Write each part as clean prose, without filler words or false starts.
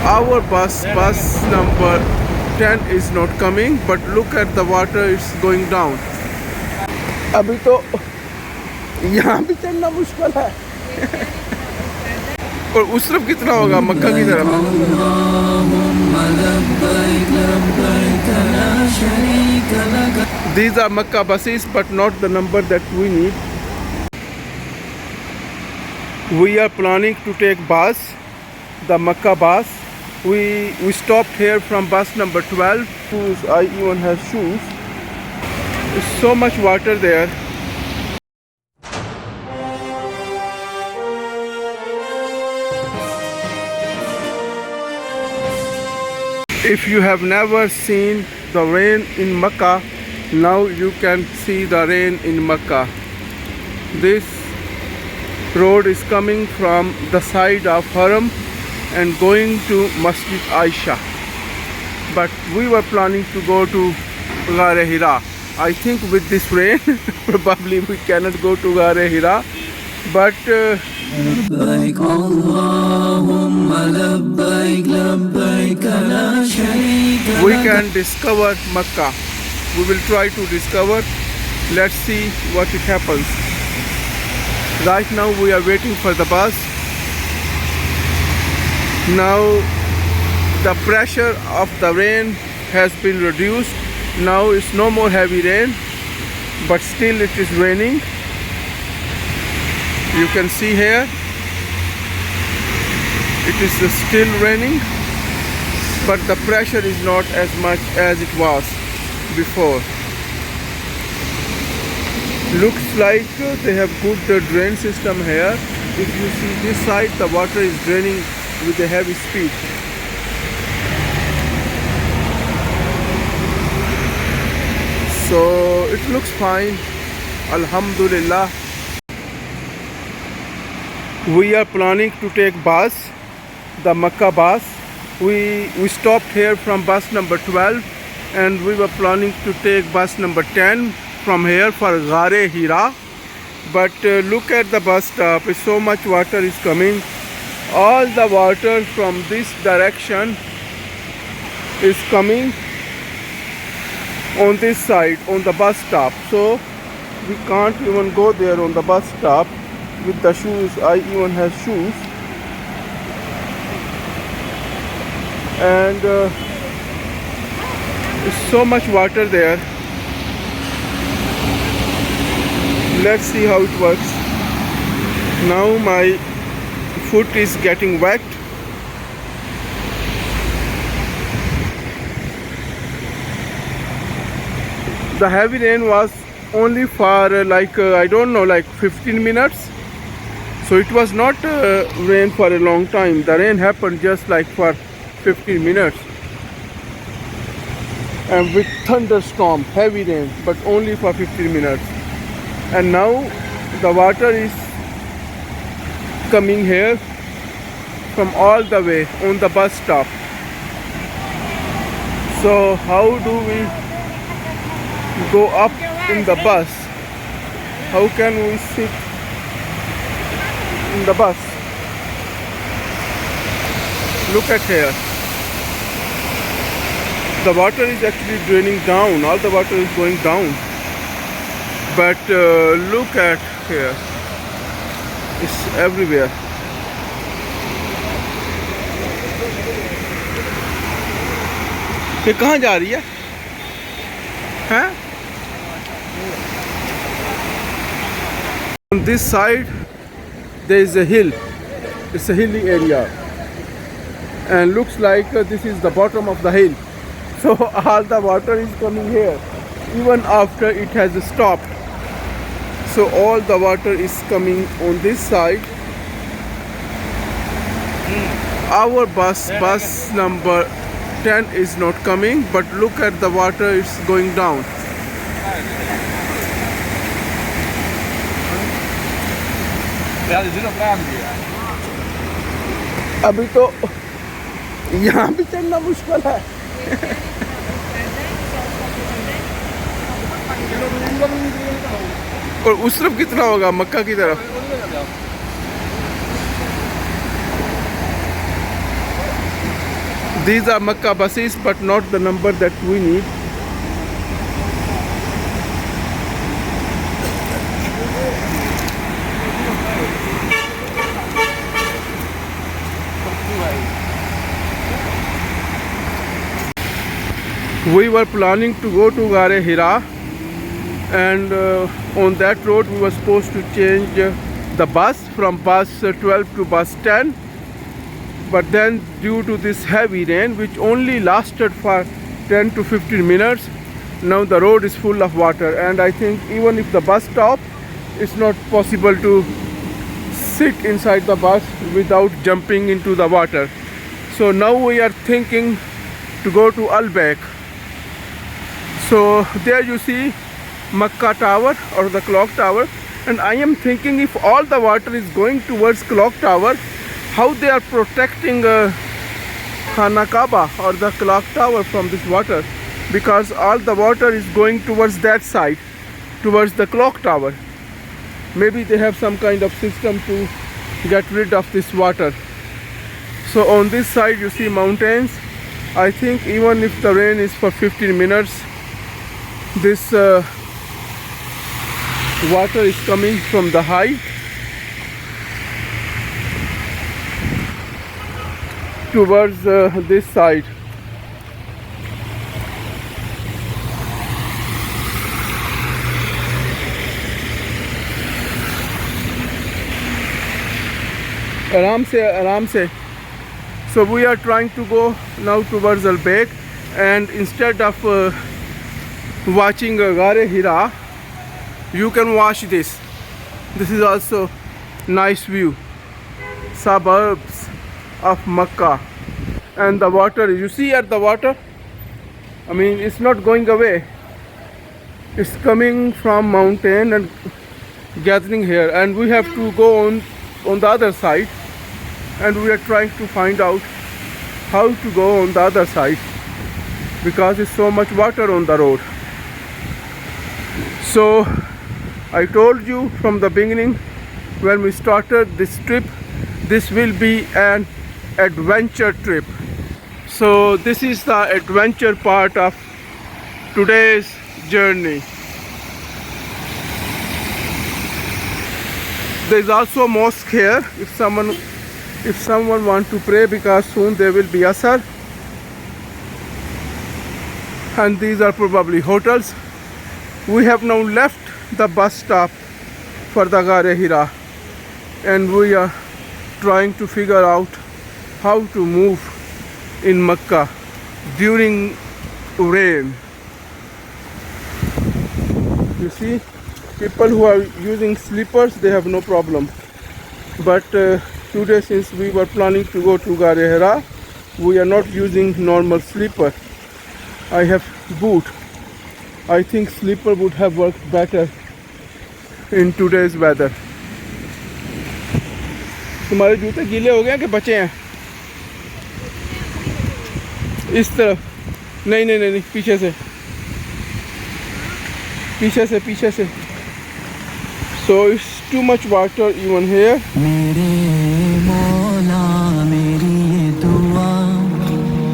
Our bus number 10 is not coming, but look at the water, it's going down. अभी तो यहाँ भी चढ़ना मुश्किल है और उस तरफ कितना होगा मक्का की तरफ. These are Makkah buses, but not the number that we need. We are planning to take bus, the Makkah bus. We stopped here from bus number 12. Shoes, I even have shoes. There's so much water there. If you have never seen the rain in Makkah, now you can see the rain in Makkah. This road is coming from the side of Haram and going to Masjid Aisha. But we were planning to go to Ghar Hira. I think with this rain, probably we cannot go to Ghar Hira. But لبيك اللهم لبيك لبيك لا شريك لك. we can discover Makkah. We will try to discover. Let's see what it happens. Right now we are waiting for the bus. Now the pressure of the rain has been reduced. Now it's no more heavy rain, but still it is raining. You can see here it is still raining, but the pressure is not as much as it was before. Looks like they have good drain system here. If you see this side, the water is draining with a heavy speed. So it looks fine, Alhamdulillah. We are planning to take bus, the Makkah bus. We stopped here from bus number 12 and we were planning to take bus number 10 from here for Ghar Hira. But look at the bus stop, so much water is coming. All the water from this direction is coming on this side, on the bus stop. So we can't even go there on the bus stop with the shoes. I even have shoes. And there's so much water there. Let's see how it works. Now my foot is getting wet. The heavy rain was only for I don't know, like 15 minutes. So it was not rain for a long time. The rain happened just like for 15 minutes. And with thunderstorm, heavy rain, but only for 15 minutes. And now the water is coming here from all the way on the bus stop. So how do we go up in the bus? How can we sit in the bus? Look at here. The water is actually draining down. All the water is going down. But look at here. It's everywhere. ये कहाँ जा रही है? हैं? On this side there is a hill. It's a hilly area, and looks like this is the bottom of the hill. So all the water is coming here, even after it has stopped. So all the water is coming on this side. Our bus number 10 is not coming, but look at the water, it's going down. अभी तो यहाँ भी चढ़ना मुश्किल है. और उस तरफ कितना होगा मक्का की तरफ? These are Makkah buses, but not the number that we need. We were planning to go to Gare Hira, and on that road we were supposed to change the bus from bus 12 to bus 10. But then due to this heavy rain, which only lasted for 10 to 15 minutes, now the road is full of water, and I think even if the bus stop, it's not possible to sit inside the bus without jumping into the water. So now we are thinking to go to Al Baik. So there you see Makkah Tower, or the clock tower, and I am thinking if all the water is going towards clock tower, how they are protecting Khana Kaaba or the clock tower from this water, because all the water is going towards that side, towards the clock tower. Maybe they have some kind of system to get rid of this water. So on this side you see mountains. I think even if the rain is for 15 minutes, this water is coming from the height towards this side. आराम से. So we are trying to go now towards Al Baik, and instead of watching Gare Hira, you can watch this. This is also nice view. Suburbs of Makkah, and the water, you see at the water, I mean it's not going away. It's coming from mountain and gathering here, and we have to go on the other side, and we are trying to find out how to go on the other side because there's so much water on the road. So I told you from the beginning when we started this trip, this will be an adventure trip. So this is the adventure part of today's journey. There is also a mosque here if someone want to pray, because soon there will be Asr, and these are probably hotels. We have now left the bus stop for the Gare Hira, and we are trying to figure out how to move in Makkah during rain. You see, people who are using slippers, they have no problem. But today, since we were planning to go to Gare Hira, we are not using normal slipper. I have boot. I think slipper would have worked better in today's weather. तुम्हारे जूते गीले हो गए कि बचे हैं? इस तरफ नहीं, पीछे से. So it's too much water even here. मेरे मौला मेरी ये दुआ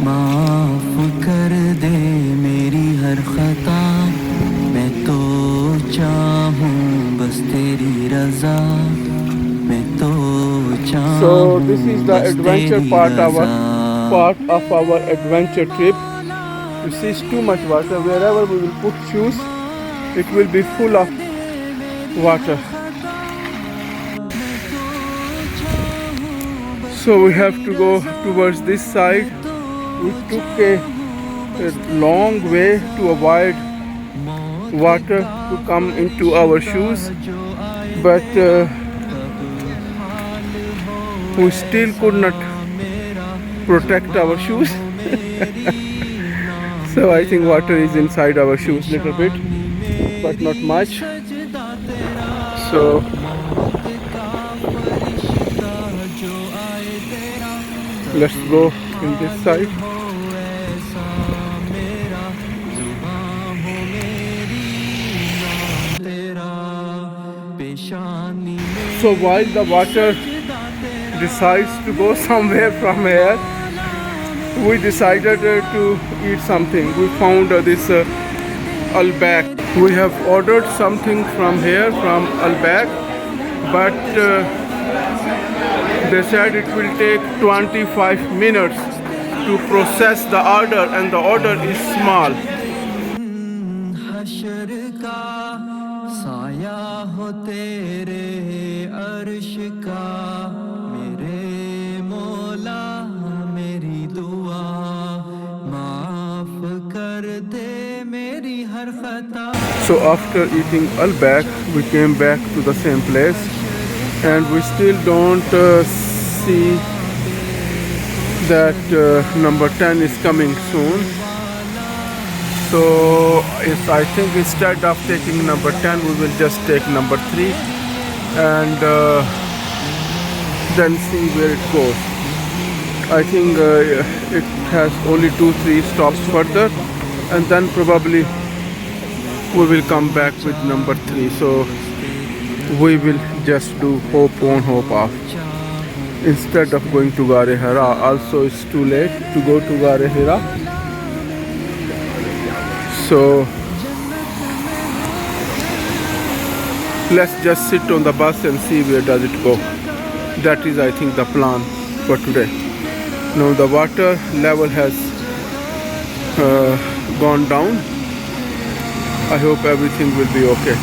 माफ कर दे मेरी हर खता, मैं तो चाहूँ बस तेरी रज़ा, मैं तो चाहूँ. So this is the adventure part of our adventure trip. You see, it's too much water. Wherever we will put shoes, it will be full of water. So we have to go towards this side. We took a long way to avoid water to come into our shoes, but we still could not protect our shoes. So I think water is inside our shoes little bit, but not much. So let's go in this side. So while the water decides to go somewhere from here, we decided to eat something. We found this Al-Baq. We have ordered something from here, from Al-Baq, but they said it will take 25 minutes to process the order, and the order is small. हशर का साया हो तेरे अर्श का मेरे मौला मेरी दुआ माफ कर दे मेरी हर खता. So after eating Al-Baq, we came back to the same place, and we still don't see that number 10 is coming soon. So I think instead of taking number 10, we will just take number 3 and then see where it goes. I think it has only 2-3 stops further, and then probably we will come back with number 3. So we will just do hope on, hope off, instead of going to Ghar Hira. Also it's too late to go to Ghar Hira, so let's just sit on the bus and see where does it go. That is, I think, the plan for today. Now the water level has gone down. I hope everything will be okay.